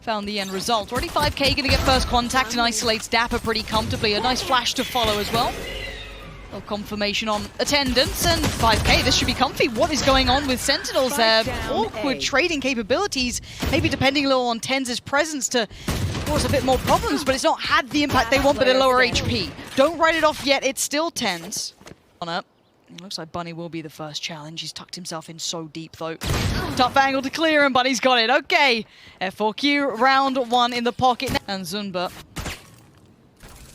found the end result. Already 5K going to get first contact and isolates Dapper pretty comfortably. A nice flash to follow as well. A little confirmation on attendance, and 5K, this should be comfy. What is going on with Sentinels there? Awkward trading capabilities, maybe depending a little on TenZ' presence to cause a bit more problems, but it's not had the impact they want, but at lower HP. Don't write it off yet, it's still TenZ. On up. Looks like Bunny will be the first challenge. He's tucked himself in so deep, though. Tough angle to clear, and Bunny's got it. Okay, F4Q, round one in the pocket. And Zunba.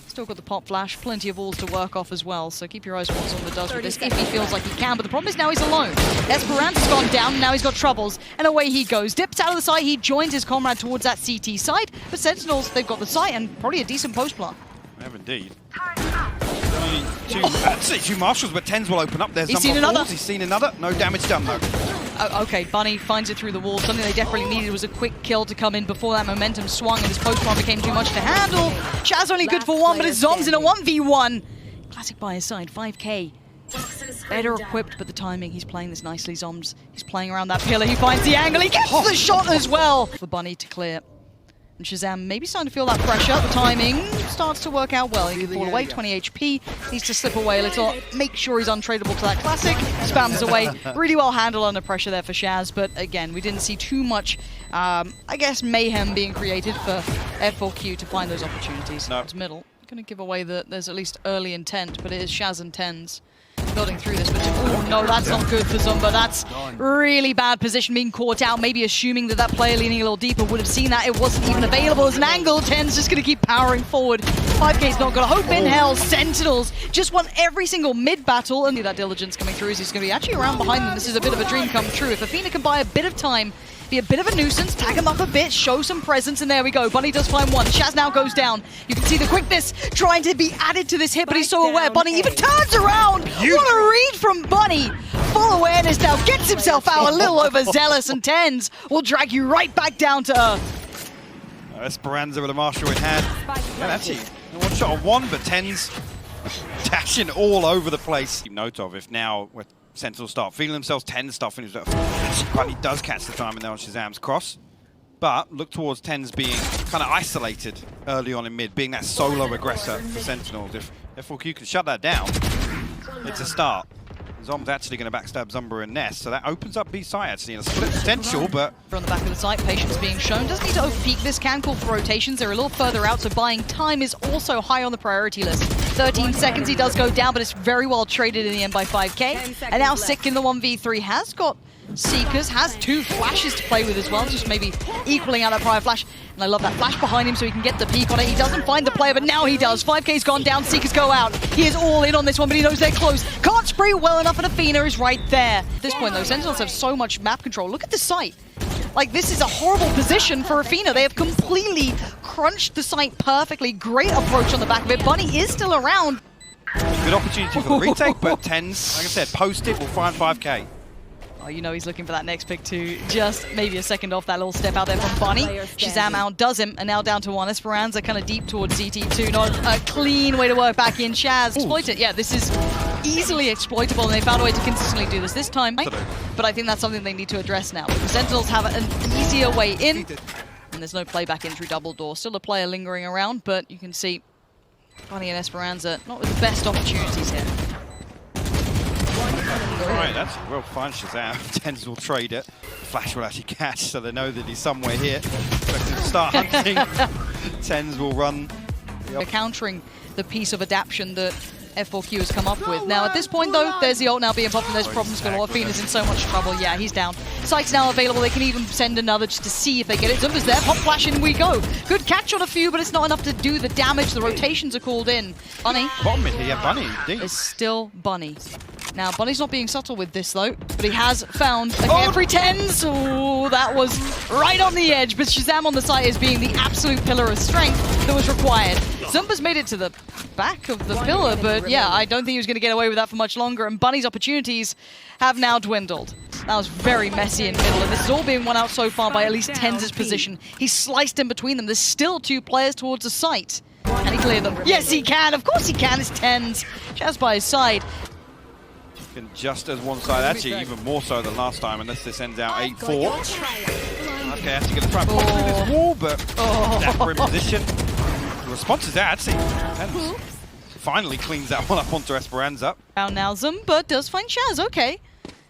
Still got the pop flash, plenty of walls to work off as well, so keep your eyes on what Zunba does with this if he feels like he can. But the problem is now he's alone. Esperanza's gone down, and now he's got troubles. And away he goes. Dips out of the site, he joins his comrade towards that CT side. But Sentinels, they've got the site and probably a decent post plant. They have indeed. Two marshals, but TenZ will open up. There's He's seen another. He's seen another. No damage done though. Okay, Bunny finds it through the wall. Something they desperately needed was a quick kill to come in before that momentum swung and this post-plant became too much to handle. Shaz only good for one, but his Zom's in a 1v1. Classic by his side, 5K. Better equipped, but the timing, he's playing this nicely. Zoms, he's playing around that pillar. He finds the angle. He gets the shot as well for Bunny to clear. And Shazam maybe starting to feel that pressure. The timing starts to work out well. He can fall away, 20 HP. Needs to slip away a little. Make sure he's untradeable to that classic. Spams away. Really well handled under pressure there for Shaz. But again, we didn't see too much, I guess, mayhem being created for F4Q to find those opportunities. No. It's middle. Going to give away that there's at least early intent, but it is Shaz and TenZ building through this, but oh no, that's not good for Zumba. That's really bad position, being caught out, maybe assuming that that player leaning a little deeper would have seen that. It wasn't even available as an angle. TenZ just going to keep powering forward. 5K's not got a hope in hell. Sentinels just won every single mid battle, and that diligence coming through as he's going to be actually around behind them. This is a bit of a dream come true. If Athena can buy a bit of time, be a bit of a nuisance, tag him up a bit, show some presence, and there we go. Bunny does find one. Shaz now goes down. You can see the quickness trying to be added to this hit, but he's so aware. Bunny even turns around. What a read from Bunny. Full awareness now, gets himself out a little overzealous, and TenZ will drag you right back down to earth. Esperanza with a marshal in hand. And actually, one shot on one, but TenZ dashing all over the place. Keep note of if now we're Sentinels start feeling themselves, TenZ start feeling themselves. Bunny does catch the timing there on Shazam's cross. But look towards TenZ being kind of isolated early on in mid, being that solo aggressor for Sentinels. If F4Q can shut that down, it's a start. Zom's actually going to backstab Zumba and Ness, so that opens up B side actually in a split potential, but... On the back of the site, patience being shown. Doesn't need to overpeak this, can call for rotations. They're a little further out, so buying time is also high on the priority list. 13 seconds, he does go down, but it's very well traded in the end by 5K. And now Sick in the 1v3 has got Seekers, has two flashes to play with as well, just maybe equaling out that prior flash. And I love that flash behind him so he can get the peek on it. He doesn't find the player, but now he does. 5K's gone down, Seekers go out. He is all in on this one, but he knows they're close. Can't spray well enough, and Athena is right there. At this point, though, Sentinels have so much map control. Look at the site. Like, this is a horrible position for Athena. They have completely crunched the site perfectly. Great approach on the back of it. Bunny is still around. Good opportunity for the retake, but TenZ, like I said, post it, will find 5K. Oh, you know he's looking for that next pick too. Just maybe a second off that little step out there from Bunny. Shazam outdoes him, and now down to one. Esperanza kind of deep towards CT2. Not a clean way to work back in. Shaz, exploit it. Yeah, this is easily exploitable, and they found a way to consistently do this time. But I think that's something they need to address now. The Sentinels have an easier way in, and there's no playback in through double door. Still a player lingering around, but you can see Bunny and Esperanza not with the best opportunities here. Right, that's well fine, Shazam. TenZ will trade it. Flash will actually catch, so they know that he's somewhere here. Expecting to start hunting. TenZ will run. They're countering the piece of adaptation that F4Q has come up with. Now, at this point, though, there's the ult now being popped, and there's problems galore. Athena's in so much trouble. Yeah, he's down. Site's now available. They can even send another just to see if they get it. Zumba's there. Pop flash, in we go. Good catch on a few, but it's not enough to do the damage. The rotations are called in. Bunny. Bottom mid here, Bunny. Is still Bunny. Now, Bunny's not being subtle with this, though, but he has found every TenZ. Oh, that was right on the edge, but Shazam on the site is being the absolute pillar of strength that was required. Zumba's made it to the back of the pillar, but yeah, I don't think he was going to get away with that for much longer, and Bunny's opportunities have now dwindled. That was very messy in middle, and this is all being won out so far by at least TenZ's position. He's sliced in between them. There's still two players towards the site. Can he clear them? Yes, he can. Of course he can. It's TenZ. Shaz by his side. Been just as one side, actually even more so than last time, unless this ends out 8-4. Okay, actually going to try and pop through this wall, but Dapper in position. The response is there, I'd say. Tens finally cleans that one up onto Esperanza. Now Zumba does find Shaz, okay.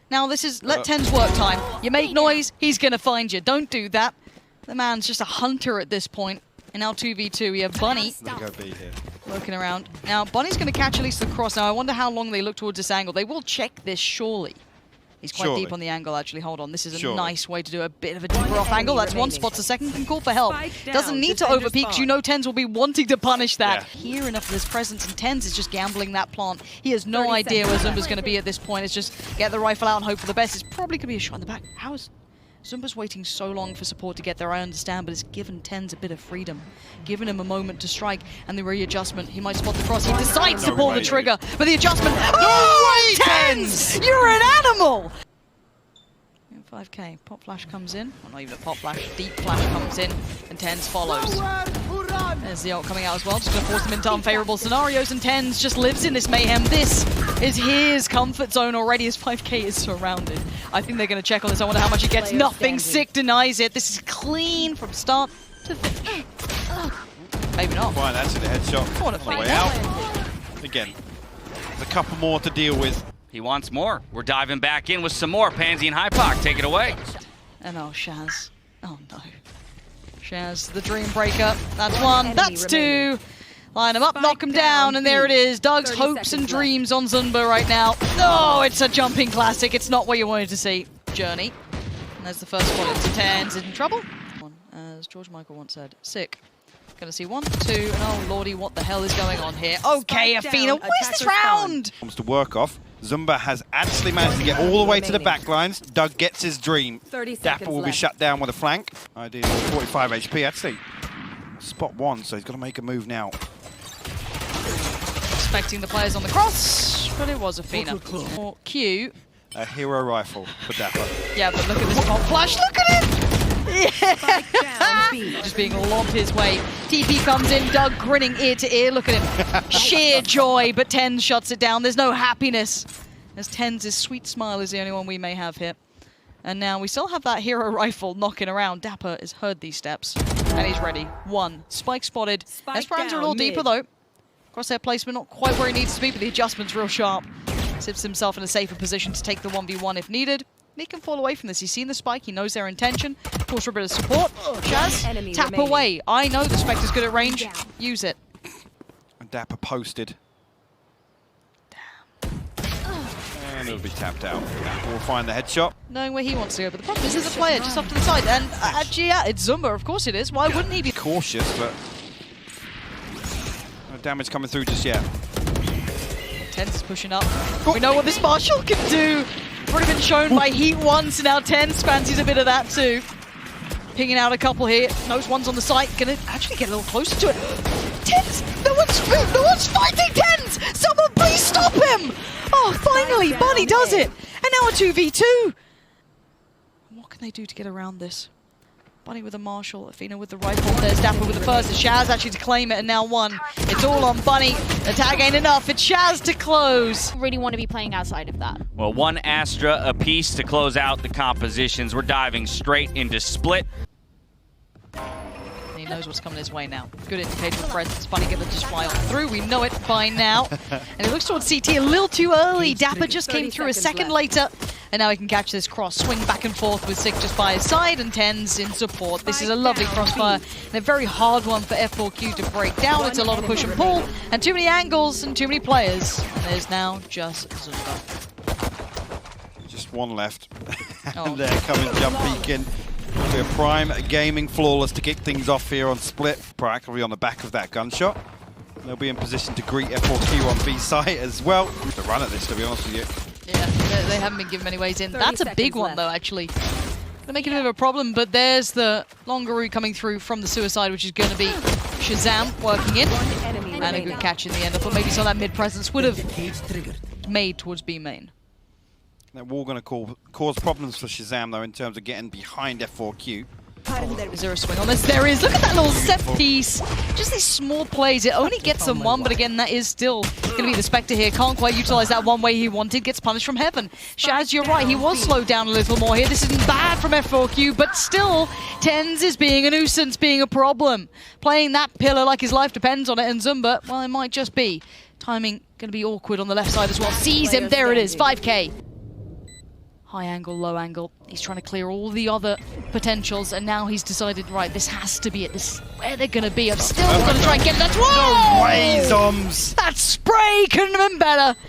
Now this is let Tens work time. You make noise, he's gonna find you. Don't do that. The man's just a hunter at this point. And now 2v2, we have Bunny Go B here. looking around. Now Bunny's gonna catch at least the cross. Now I wonder how long they look towards this angle. They will check this surely. He's quite deep on the angle, actually. Hold on, this is a nice way to do a bit of a deeper off angle. That's one spot. The second can call for help. Doesn't need to overpeak because you know Tens will be wanting to punish that. Here enough of his presence, and Tens is just gambling that plant. He has no idea where Zumba's going to be at this point. It's just get the rifle out and hope for the best. It's probably going to be a shot in the back. How is Zumba's waiting so long for support to get there? I understand, but it's given Tens a bit of freedom, given him a moment to strike, and the readjustment. He might spot the cross. He decides to pull the trigger, but the adjustment. Oh, Tens! You're an animal! 5k. Pop flash comes in. Well, not even a pop flash. Deep flash comes in, and Tens follows. There's the ult coming out as well. Just going to force them into unfavorable scenarios, and Tens just lives in this mayhem. This is his comfort zone already as 5k is surrounded. I think they're going to check on this. I wonder how much he gets. Nothing. Sick denies it. This is clean from start to finish. Maybe not. Fine, that's it. A headshot on the way out. Again, there's a couple more to deal with. He wants more. We're diving back in with some more. Pansy and Hypoc, take it away. And oh, Shaz. Oh no. Shaz, the dream breaker. That's one. That's two. Line him up, knock him down, and there it is. Doug's hopes and dreams on Zumba right now. No, it's a jumping classic. It's not what you wanted to see. Journey. And there's the first one into Tens in trouble. As George Michael once said, sick. Gonna see 1, 2, and oh lordy, what the hell is going on here? Okay, Athena, where's this round? Comes to work off. Zumba has actually managed to get all the way to the back lines. Doug gets his dream. Dapper will be shut down with a flank. Ideally 45 HP, actually. Spot one, so he's got to make a move now. Expecting the players on the cross, but it was Athena. Or Q. A hero rifle for Dapper. Yeah, but look at this pop flash, look at it! Yeah. Just being lobbed his way. TP comes in, Doug grinning ear to ear. Look at him. Sheer joy, but Tens shuts it down. There's no happiness. As Tens' sweet smile is the only one we may have here. And now we still have that hero rifle knocking around. Dapper has heard these steps, and he's ready. One. Spike spotted. Esperanza a little deeper, though. Crosshair placement not quite where he needs to be, but the adjustment's real sharp. Sips himself in a safer position to take the 1v1 if needed. He can fall away from this. He's seen the spike. He knows their intention. Calls for a bit of support. Shaz, tap away. I know the Spectre's good at range. Use it. And Dapper posted. And it'll be tapped out. Dapper will find the headshot. Knowing where he wants to go. But the problem is there's a player just off to the side. And actually, yeah, it's Zumba. Of course it is. Why wouldn't he be cautious, but no damage coming through just yet. Tens is pushing up. We know what this Marshall can do. Already been shown by Heat once, and now Tens fancies a bit of that too. Pinging out a couple here. Knows one's on the site. Gonna actually get a little closer to it. Tens! No one's fighting Tens! Someone please stop him! Oh, finally, Bunny does it! And now a 2v2! What can they do to get around this? Bunny with a Marshall, Athena with the rifle, there's Dapper with the first, it's Shaz actually to claim it, and now one. It's all on Bunny, the tag ain't enough, it's Shaz to close. Really want to be playing outside of that. Well, one Astra apiece to close out the compositions. We're diving straight into split. He knows what's coming his way now. Good indication of presence. Bunny gonna just fly on through. We know it by now. And it looks towards CT a little too early. Dapper just came through a second later. And now he can catch this cross. Swing back and forth with Sick just by his side and Tens in support. This is a lovely crossfire and a very hard one for F4Q to break down. It's a lot of push and pull and too many angles and too many players. And there's now just Zumba. Just one left. And they're coming jump beacon. We're prime gaming flawless to kick things off here on split. Proactively on the back of that gunshot. They'll be in position to greet F4Q on B site as well. The run at this, to be honest with you. Yeah, they haven't been given many ways in. That's a big one, though, actually. Gonna make it a bit of a problem, but there's the longer route coming through from the suicide, which is going to be Shazam working in. And a good catch in the end. I thought maybe some of that mid-presence would have made towards B main. That wall going to cause problems for Shazam, though, in terms of getting behind F4Q. Is there a swing on this? There is. Look at that little set piece. Just these small plays. It only gets them one, but again, that is still going to be the Spectre here. Can't quite utilize that one way he wanted. Gets punished from heaven. Shaz, you're right. He was slowed down a little more here. This isn't bad from F4Q, but still, TenZ is being a nuisance, being a problem. Playing that pillar like his life depends on it, and Zumba, well, it might just be. Timing going to be awkward on the left side as well. Sees him. There it is. 5K. High angle, low angle. He's trying to clear all the other potentials, and now he's decided, right, this has to be it. This is where they're going to be. I'm still going to try and get that. Whoa! No way, Zoms! That spray couldn't have been better.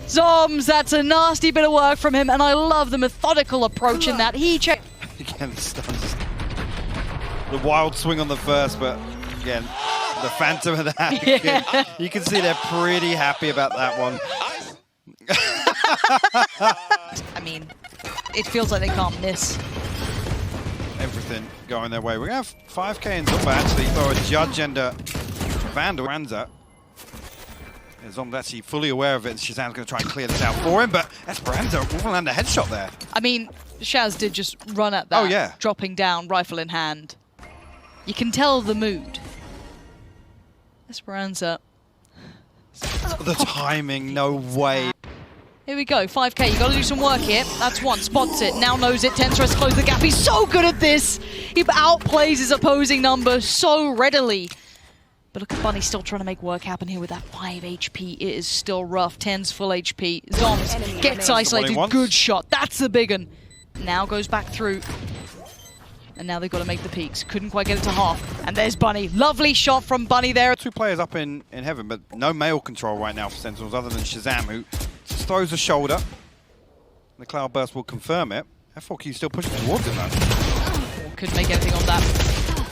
Zoms, that's a nasty bit of work from him, and I love the methodical approach in that. He checked. Again, stuns. The wild swing on the first, but again, the phantom of that. Yeah. You can see they're pretty happy about that one. I mean, it feels like they can't miss. Everything going their way. We're going to have 5K and Zumba actually throw a judge and a Vandal. Ranza. Zom's actually fully aware of it, and Shazam's going to try and clear this out for him, but Esperanza will land a headshot there. I mean, Shaz did just run at that, Oh, yeah. dropping down, rifle in hand. You can tell the mood. Esperanza. The timing, no way. Here we go, 5K, you gotta do some work here. That's one, spots it, now knows it, TenZ tries to close the gap. He's so good at this! He outplays his opposing number so readily. But look at Bunny still trying to make work happen here with that 5 HP. It is still rough, TenZ full HP. Zoms gets isolated, good shot, that's the big one. Now goes back through. And now they've got to make the peaks. Couldn't quite get it to half. And there's Bunny. Lovely shot from Bunny there. 2 players up in heaven, but no male control right now for Sentinels other than Shazam, who just throws a shoulder. The Cloud Burst will confirm it. F4Q still pushing towards it, though. Couldn't make anything on that.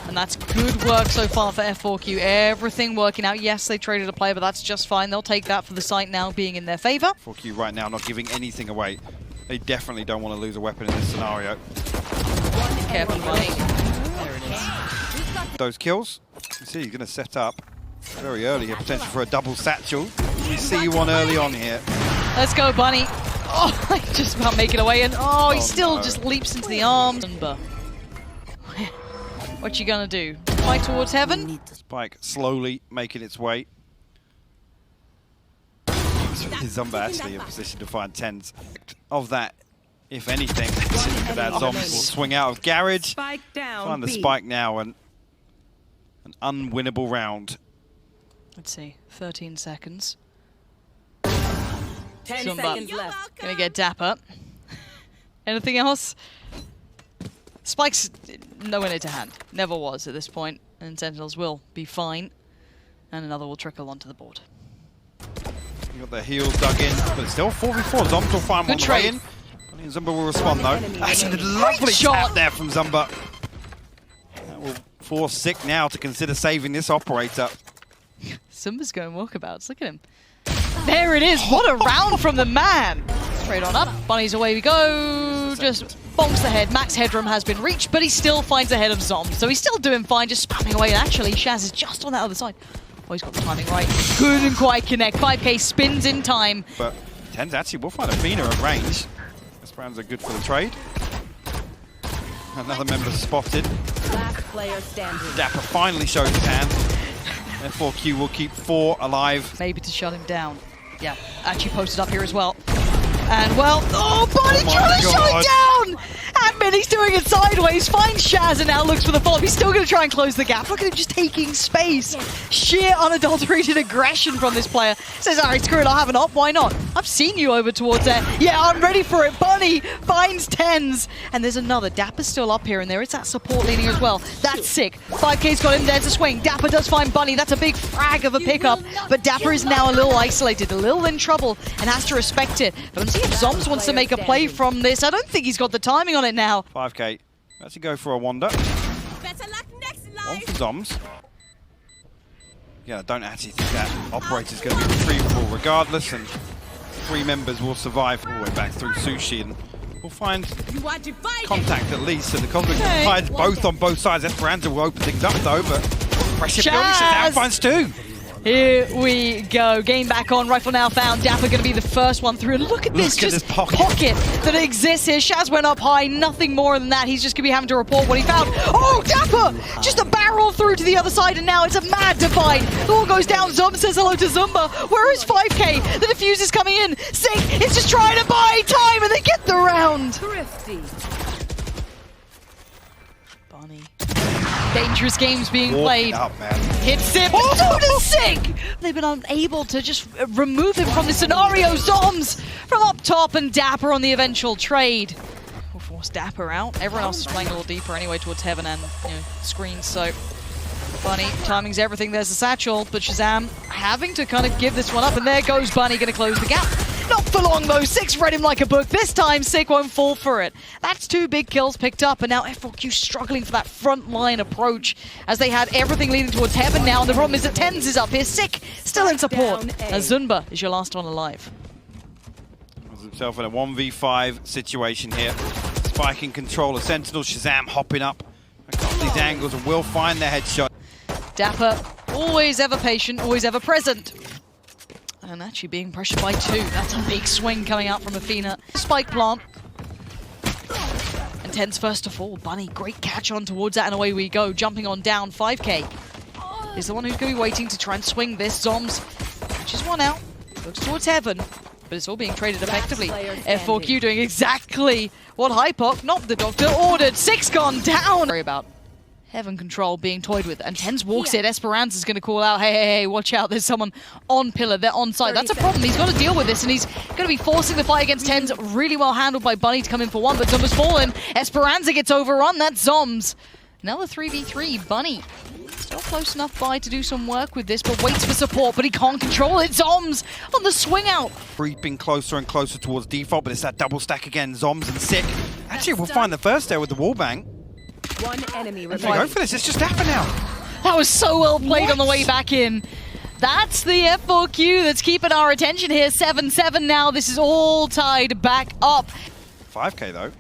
And that's good work so far for F4Q. Everything working out. Yes, they traded a player, but that's just fine. They'll take that for the site now being in their favor. F4Q right now not giving anything away. They definitely don't want to lose a weapon in this scenario. Careful, Bunny. There it is. Those kills, you see he's going to set up very early here, potential for a double satchel. We see one early on here. Let's go, Bunny. Oh, just about making away, and oh, he still just leaps into the arms. What you gonna do? Fight towards heaven? Spike slowly making its way. Zumba actually in position to find TenZ. Of that, if anything, look at that, Zombs will swing out of garage. Find the spike now, and an unwinnable round. Let's see, 13 seconds. 10 seconds left. Gonna get Dapper. Anything else? Spike's nowhere near to hand. Never was at this point. And Sentinels will be fine. And another will trickle onto the board. You got their heels dug in, but it's still 4v4. Zombs will find one way in. And Zumba will respond though. That's a lovely shot there from Zumba. That will force Sick now to consider saving this operator. Zumba's going walkabouts. Look at him. There it is. What a round from the man. Straight on up. Bunnies, away we go. Just bonks the head. Max headroom has been reached, but he still finds ahead of Zom. So he's still doing fine, just spamming away. And actually, Shaz is just on that other side. Oh, he's got the timing right. Couldn't quite connect. 5K spins in time. But TenZ actually will find a Fina at range. Esperanza good for the trade. Another member spotted. Last player standing. Dapper finally shows his hand. F4Q will keep 4 alive. Maybe to shut him down. Yeah, actually posted up here as well. And well, oh, Bunny trying to shut it down! Admin, he's doing it sideways, finds Shaz and now looks for the follow-up. He's still going to try and close the gap. Look at him just taking space. Sheer unadulterated aggression from this player. Says, all right, screw it, I'll have an op, why not? I've seen you over towards there. Yeah, I'm ready for it. Bunny finds TenZ. And there's another. Dapper's still up here, and there is that support leaning as well. That's sick. 5K's got him there to swing. Dapper does find Bunny. That's a big frag of a pickup. But Dapper is now a little isolated, a little in trouble, and has to respect it. But let's see if Zoms wants to make a play from this. I don't think he's got the timing on it now. 5K. Let's go for a wander. Better luck next One for Zoms. Yeah, I don't actually think that operator's going to be retrievable regardless, and 3 members will survive all the way back through Sushi, and we'll find contact at least, and the conflict will both on both sides. Esperanza will open things up though, but pressure building, Shazam finds 2. Here we go. Game back on. Rifle now found. Dapper going to be the first one through. And look at this, Look at just this pocket that exists here. Shaz went up high. Nothing more than that. He's just going to be having to report what he found. Oh, Dapper! Just a barrel through to the other side, and now it's a mad divide. The wall goes down. Zumba says hello to Zumba. Where is 5K? The defuse is coming in. Sink is just trying to buy time, and they get the round. Thrifty. Bunny. Dangerous games being Walk played. it up, man. Hits him. So does Sink! They've been unable to just remove him from the scenario. Zoms from up top, and Dapper on the eventual trade. We'll force Dapper out. Everyone else is playing a little deeper anyway towards heaven and screens, so Bunny, timing's everything. There's a satchel, but Shazam having to kind of give this one up, and there goes Bunny, going to close the gap. Not for long though. Six read him like a book. This time Sick won't fall for it. That's 2 big kills picked up, and now F4Q struggling for that front line approach as they had everything leading towards heaven now, and the problem is that Tens is up here. Sick still in support as Zunba is your last one alive. Finds himself in a 1v5 situation here. Spike in control of Sentinel. Shazam hopping up. Got these angles and will find their headshot. Dapper, always ever patient, always ever present. And actually being pressured by 2. That's a big swing coming out from Athena. Spike plant. And Ten's first to fall. Bunny, great catch on towards that, and away we go. Jumping on down. 5K is the one who's going to be waiting to try and swing this. Zoms catches one out. Looks towards heaven, but it's all being traded effectively. F4Q doing exactly what Hypoc, not the doctor, ordered. 6 gone down. Worry about heaven control being toyed with, and Tens walks it. Esperanza's going to call out, hey, watch out, there's someone on pillar, they're on site. That's a problem, he's got to deal with this, and he's going to be forcing the fight against Tens. Really well handled by Bunny to come in for one, but Zomba's fallen. Esperanza gets overrun, that's Zoms. Now the 3v3, Bunny still close enough by to do some work with this, but waits for support, but he can't control it. Zoms on the swing out. Creeping closer and closer towards default, but it's that double stack again. Zoms and Sick. Actually, we'll find the first there with the wallbang. One enemy If they go for this, it's just Dapper now. That was so well played on the way back in. That's the F4Q that's keeping our attention here. 7-7 now. This is all tied back up. 5K though.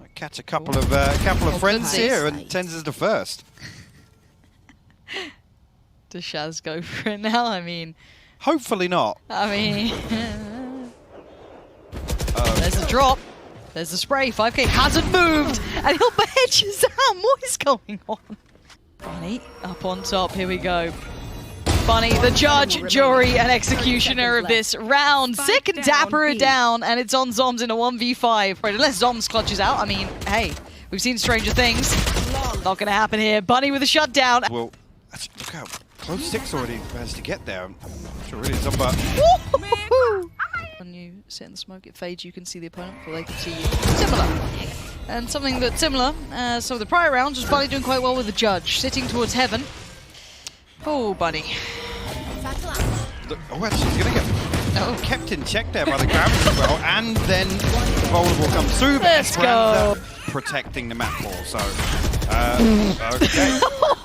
Might catch a couple of friends here, and Tens is the first. Does Shaz go for it now? I mean, Hopefully not. there's a drop. There's the spray. 5K hasn't moved, and he'll behead Shazam. What is going on? Bunny up on top. Here we go. Bunny, the judge, jury, and executioner of this round. Sick and Dapper are down, and it's on Zoms in a 1v5. Right, unless Zoms clutches out, I mean, hey, we've seen stranger things. Not going to happen here. Bunny with a shutdown. Well, look how close Six already managed to get there. I'm sure really Zumba. When you sit in the smoke, it fades. You can see the opponent before they can see you. Similar. And something that's similar, so the prior rounds was Bunny doing quite well with the judge, sitting towards heaven. Oh, Bunny. Oh, actually, he's going to get kept in check there by the gravity as well, and then the vulnerable comes through. Let's go. Protecting the map ball, so okay.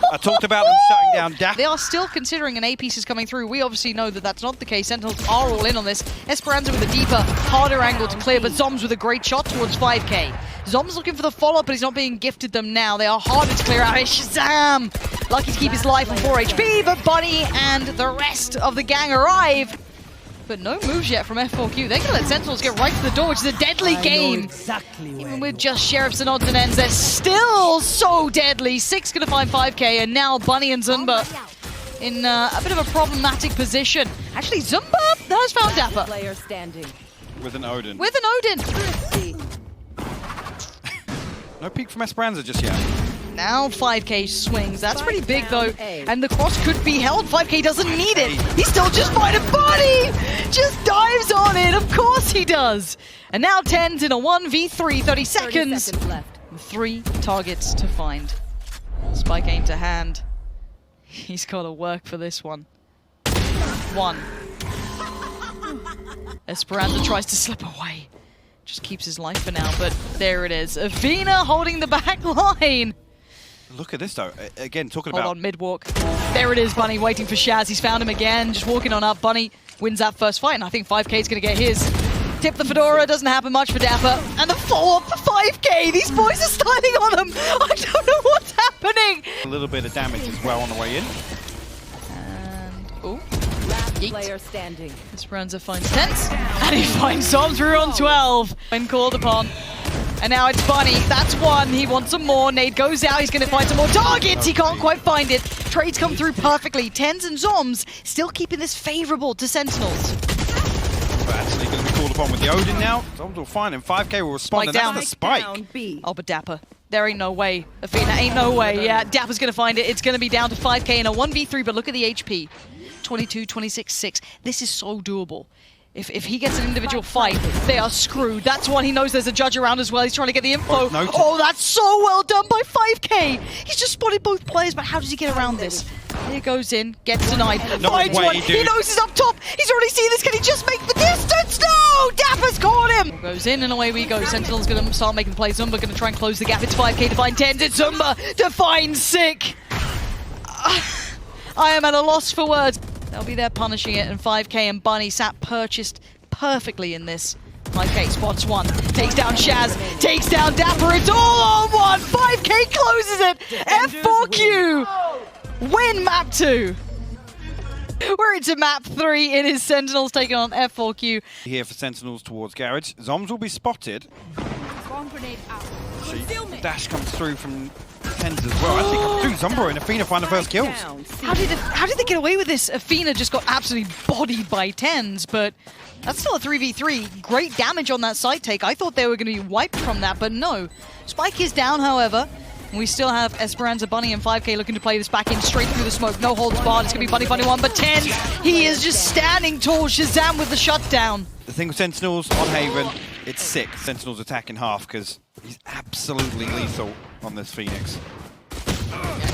I talked about them shutting down Dapper. They are still considering an A piece is coming through. We obviously know that that's not the case. Sentinels are all in on this. Esperanza with a deeper, harder angle to clear, but Zoms with a great shot towards 5K. Zoms looking for the follow-up, but he's not being gifted them now. They are harder to clear out. It's Shazam! Lucky to keep his life on 4 HP, but Bunny and the rest of the gang arrive. But no moves yet from F4Q. They're going to let Sentinels get right to the door, which is a deadly game. Even with just sheriffs and odds and ends, they're still so deadly. Six going to find 5K, and now Bunny and Zumba in a bit of a problematic position. Actually, Zumba has found Dapper. Player standing. With an Odin. With an Odin. Thrifty. No peek from Esperanza just yet. Now 5K swings. That's pretty big, though. And the cross could be held. 5K doesn't need it. He's still just fighting. Bunny just dives on it. Of course he does. And now Tens in a 1v3. 30 seconds. Left. 3 targets to find. Spike aim to hand. He's got to work for this one. 1. Esperanza tries to slip away. Just keeps his life for now, but there it is. Athena holding the back line. Look at this though. Again, talking Hold about on, mid-walk. There it is, Bunny waiting for Shaz. He's found him again, just walking on up. Bunny wins that first fight, and I think 5K is going to get his. Tip the Fedora, doesn't happen much for Dapper. And the follow-up for 5K. These boys are styling on them. I don't know what's happening. a little bit of damage as well on the way in. And Ooh. Last Yeet. player standing. Esperanza finds Tense, and he finds Zombs. We're on 12 when called upon. And now it's Bunny. That's one. He wants some more. Nade goes out. He's going to find some more targets. He can't quite find it. Trades come through perfectly. Tens and Zombs still keeping this favorable to Sentinels. But actually going to be called upon with the Odin now. Zombs will find him. 5K will respond, Spike and down. that's the spike. Down B. Oh, but Dapper. There ain't no way. Athena, ain't no way. Yeah, Dapper's going to find it. It's going to be down to 5K in a 1v3, but look at the HP. 22, 26, 6. This is so doable. If he gets an individual fight, they are screwed. That's one. He knows there's a judge around as well. He's trying to get the info. Oh, that's so well done by 5K. He's just spotted both players, but how does he get around this? Here goes in, gets denied. No Finds way, one. dude. He knows he's up top. He's already seen this. Can he just make the distance? No! Dapper's caught him. Goes in and away we go. Sentinel's going to start making the play. Zumba going to try and close the gap. It's 5K to find 10. It's Zumba to find Sick. I am at a loss for words. They'll be there punishing it, and 5K and Bunny sat perched perfectly in this. 5K spots one, takes down Shaz, takes down Dapper, it's all on one! 5K closes it! F4Q win map 2! We're into map 3, it is Sentinels taking on F4Q. Here for Sentinels towards Garage. Zombs will be spotted. Dash comes through from Tens as well. Actually comes through. Zombo and Athena find the first kills. How did they get away with this? Athena just got absolutely bodied by Tens, but that's still a 3v3. Great damage on that side take. I thought they were going to be wiped from that, but no. Spike is down, however. We still have Esperanza, Bunny, and 5K looking to play this back in straight through the smoke. No holds barred. It's going to be Bunny 1, but Tens, he is just standing tall. Shazam with the shutdown. The thing with Sentinels on Haven, it's sick. Sentinels attack in half because he's absolutely lethal on this Phoenix.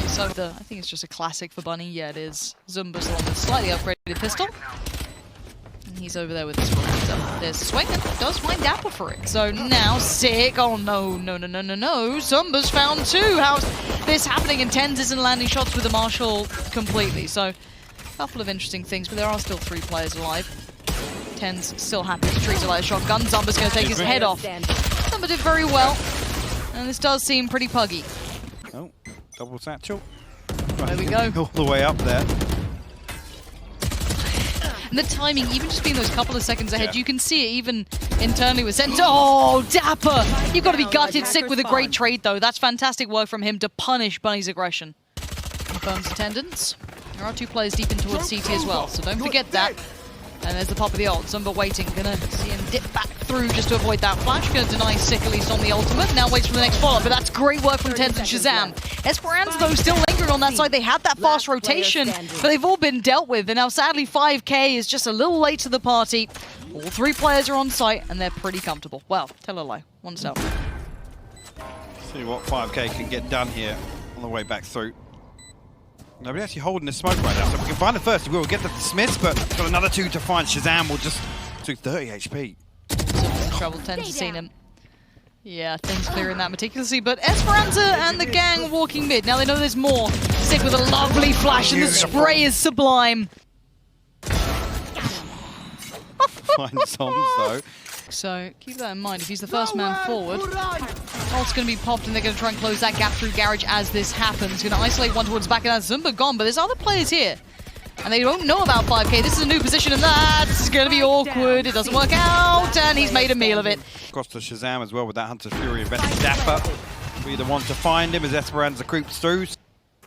So I think it's just a classic for Bunny. Yeah, it is. Zumba's on the slightly upgraded pistol. And he's over there with his rocket. There's a swing and does find Dapper for it. So now Sick. Oh no. Zumba's found two. How's this happening? And Tens isn't landing shots with the Marshall completely. So a couple of interesting things, but there are still 3 players alive. Tens still happy to treat it like a shotgun. Zumba's going to take his head off. Zumba did very well. And this does seem pretty puggy. Oh, double satchel. There we go. All the way up there. And the timing, even just being those couple of seconds ahead, you can see it even internally with Sentinel. Oh, Dapper! You've got to be gutted. Sick with a great trade, though. That's fantastic work from him to punish Bunny's aggression. Confirms attendance. There are 2 players deep in towards CT as well, so don't forget that. And there's the pop of the ult. Zumba waiting. Gonna see him dip back through just to avoid that flash. Gonna deny Sick at least on the ultimate. Now waits for the next follow-up, but that's great work from Tens and Shazam. Esperanza, though, still lingering on that side. They had that fast rotation, but they've all been dealt with. And now, sadly, 5K is just a little late to the party. All 3 players are on site, and they're pretty comfortable. Well, tell a lie. One step. See what 5K can get done here on the way back through. Nobody actually holding the smoke right now, so if we can find the first, we'll get the dismiss, but got another 2 to find. Shazam will just do 30 HP. Trouble. Tens has seen him. Yeah, Tens clearing that meticulously, but Esperanza and the gang walking mid. Now they know there's more. Sick with a lovely flash, and the spray is sublime. Find Zombs though. So keep that in mind. If he's the first man forward, ult's going to be popped, and they're going to try and close that gap through Garage as this happens. Going to isolate one towards back, and that's Zumba gone, but there's other players here. And they don't know about 5K. This is a new position, and that's going to be awkward. It doesn't work out, and he's made a meal of it. Across to Shazam as well with that Hunter's Fury event. Dapper will be the one to find him as Esperanza creeps through.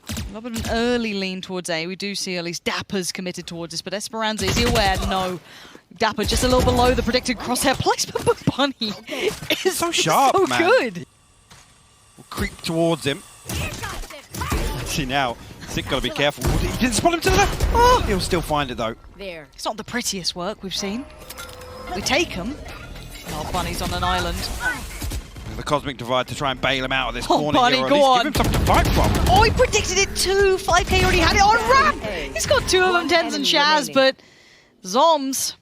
A little bit of an early lean towards A. We do see at least Dapper's committed towards this, but Esperanza, is he aware? No. Dapper just a little below the predicted crosshair placement, but Bunny is so sharp, so man. good. We'll creep towards him. See now, Sick got to be careful. He didn't spot him to the left. Oh, he'll still find it though. There. It's not the prettiest work we've seen. We take him. Oh, Bunny's on an island. The Cosmic Divide to try and bail him out of this Oh, corner Bunny, here, or at go least on. give him something to fight from. Oh, he predicted it too. 5K already had it on ramp. He's got 2 of them, Tens and Shaz, but Zombs.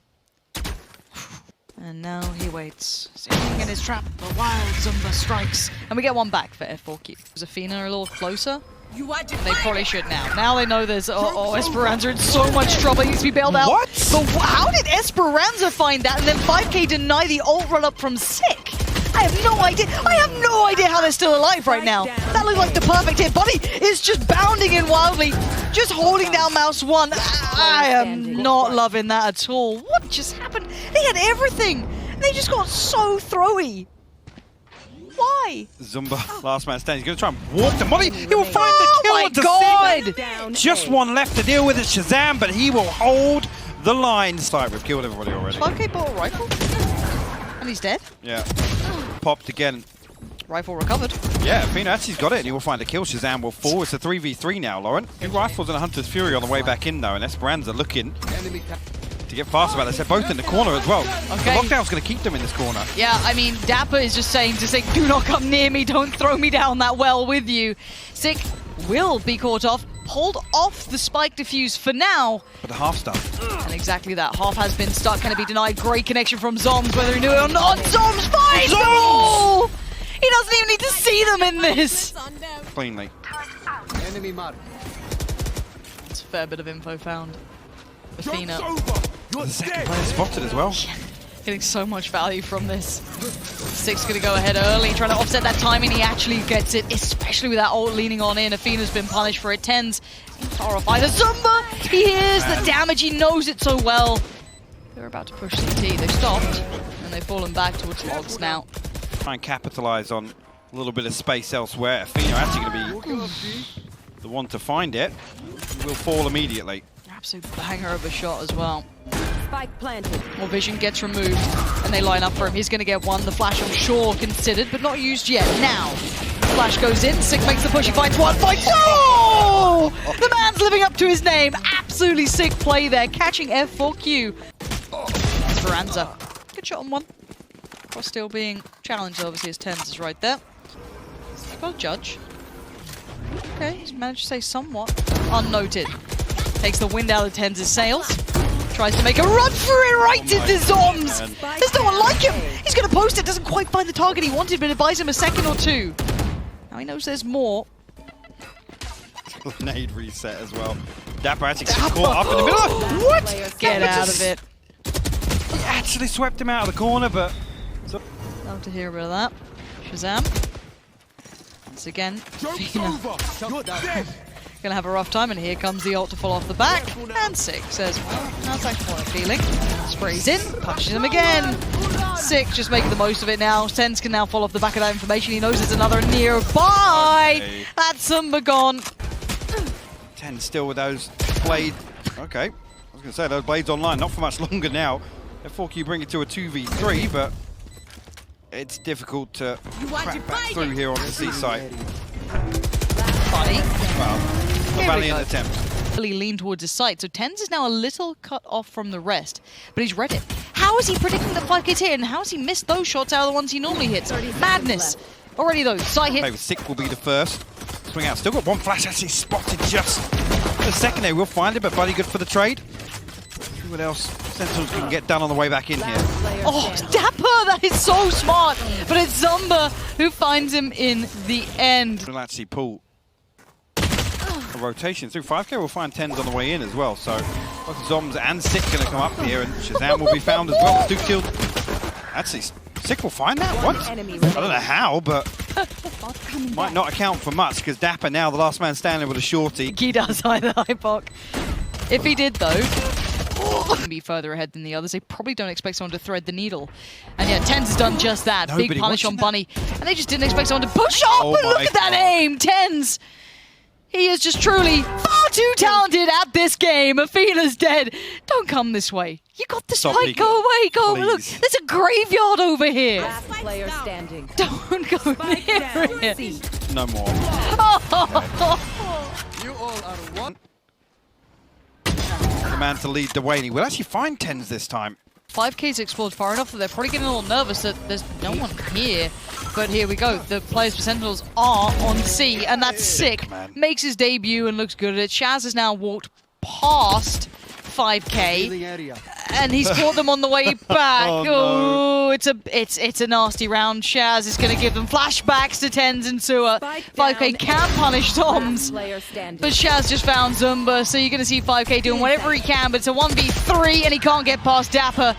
And now he waits. Sitting in his trap, the wild Zumba strikes. And we get one back for F4Q. Is Athena a little closer? They probably should now. Now they know there's... Oh, Esperanza in so much trouble. He needs to be bailed out. What? But how did Esperanza find that? And then 5K deny the ult run up from Sick. I have no idea. I have no idea how they're still alive right now. That looked like the perfect hit. Bunny is just bounding in wildly. just holding down mouse 1. I am not loving that at all. What just happened? They had everything. They just got so throwy. Why? Zumba, last man standing. He's going to try and walk the Molly. He will find the kill. My to God! see. Just one left to deal with. It's Shazam, but he will hold the line. Like, we've killed everybody already. 5K bought a rifle. And he's dead. Yeah. Popped again. Rifle recovered. Yeah, Fina actually's got it, and he will find a kill. Shazam will fall. It's a 3v3 now, Lauren. Two rifles and a Hunter's Fury on the way back in, though, and Esperanza looking to get faster about this. They're both in the corner as well. Okay. The lockdown's going to keep them in this corner. Yeah, I mean, Dapper is just saying, do not come near me, don't throw me down that well with you. Sick will be caught off, pulled off the spike defuse for now. But the half stuff. And exactly that, half has been stuck, can it be denied? Great connection from Zoms, whether he knew it or not. Zoms finds them all! He doesn't even need to see them in this. Cleanly. That's a fair bit of info found. Athena. The second player spotted as well. Getting so much value from this. Sick's gonna go ahead early, trying to offset that timing. He actually gets it, especially with that ult leaning on in. Athena's been punished for it. Tens far off either. Zumba! He hears the damage, he knows it so well. They're about to push CT. They stopped, and they've fallen back towards logs now. Try and capitalize on a little bit of space elsewhere. Athena actually going to be the one to find it. Will fall immediately. Absolute banger of a shot as well. Spike planted. More vision gets removed, and they line up for him. He's going to get one. The flash, I'm sure, considered, but not used yet. Now, flash goes in. Sick makes the push. He finds one. Fights. Oh! The man's living up to his name. Absolutely sick play there. Catching F4Q. Esperanza. Good shot on one. Cross still being challenged, obviously, as Tens is right there. Got a judge. Okay, he's managed to stay somewhat unnoted. Takes the wind out of Tens' sails. Tries to make a run for it right into Zoms. There's no one like him. He's going to post it. Doesn't quite find the target he wanted, but it buys him a second or two. Now he knows there's more. Nade reset as well. Dapper actually gets caught up in the middle. What? Get out of it. He actually swept him out of the corner, but... Love to hear a bit of that. Shazam. Once again, gonna have a rough time, and here comes the ult to fall off the back. And Sick says, well, how's that corner feeling? Sprays in, punches him again. Sick just making the most of it now. Tens can now fall off the back of that information. He knows there's another nearby. Okay. That's Zumba gone. 10 still with those blades. Okay, I was going to say those blades online, not for much longer now. F4Q bring it to a 2v3, but it's difficult to crack back through here on the C site. Funny. Well, a valiant attempt. Really lean towards his site, so Tens is now a little cut off from the rest, but he's read it. How is he predicting the 5K's hit, and how has he missed those shots out of the ones he normally hits? Madness. Already though, site hit. Okay, Sick will be the first. Swing out, still got one flash actually spotted just for the second there. We'll find it, but bloody good for the trade. See what else Sentinels can get done on the way back in here. Oh, Dapper, that is so smart, but it's Zumba who finds him in the end. We'll actually pull a rotation through. 5K will find 10s on the way in as well, so both Zoms and Sick going to come up here, and Shazam will be found as well. 2 killed. Actually, Sick will find that. What? I don't know how, but might not account for much, because Dapper now the last man standing with a shorty. He does either, Hypok. If he did though, be further ahead than the others. They probably don't expect someone to thread the needle. And yeah, Tens has done just that. Nobody Big punish on watching Bunny. And they just didn't expect someone to push up. Oh But look my at that God. aim, Tens. He is just truly far too talented at this game. Athena's dead. Don't come this way. You got the Stop spike. peeking. Go away. Go. Please. Look, there's a graveyard over here. Last player standing. Don't go near it. C. No more. You all are one. The man to lead the way, and he will actually find 10s this time. 5K's explored far enough that they're probably getting a little nervous that there's no one here. But here we go. The players for Sentinels are on C, and that's Sick. Man. Makes his debut and looks good at it. Shaz has now walked past 5K, Area. and he's caught them on the way back. Oh, Oh, it's a nasty round. Shaz is going to give them flashbacks to Tens and Sewer. Spike 5K down. can punish Last Toms. player standing. But Shaz just found Zumba, so you're going to see 5K doing whatever he can, but it's a 1v3, and he can't get past Dapper.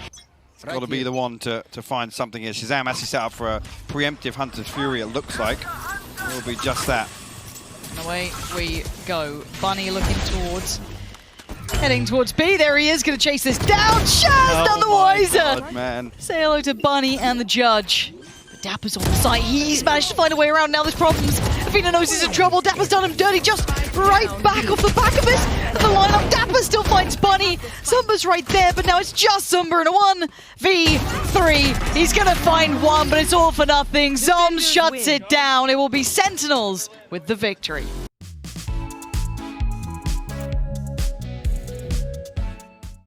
It's got to be the one to find something here. Shazam actually set up for a preemptive Hunter's Fury, it looks like. It will be just that. And away we go. Bunny looking towards, heading towards B. There he is, gonna chase this down. Shaz, none the wiser. God, man. Say hello to Bunny and the judge. Dapper's on the site. He's managed to find a way around. Now there's problems. Athena knows he's in trouble. Dapper's done him dirty just right back off the back of it. And the lineup, Dapper still finds Bunny. Zumba's right there, but now it's just Zumba in a 1v3. He's going to find one, but it's all for nothing. Zombs shuts it down. It will be Sentinels with the victory.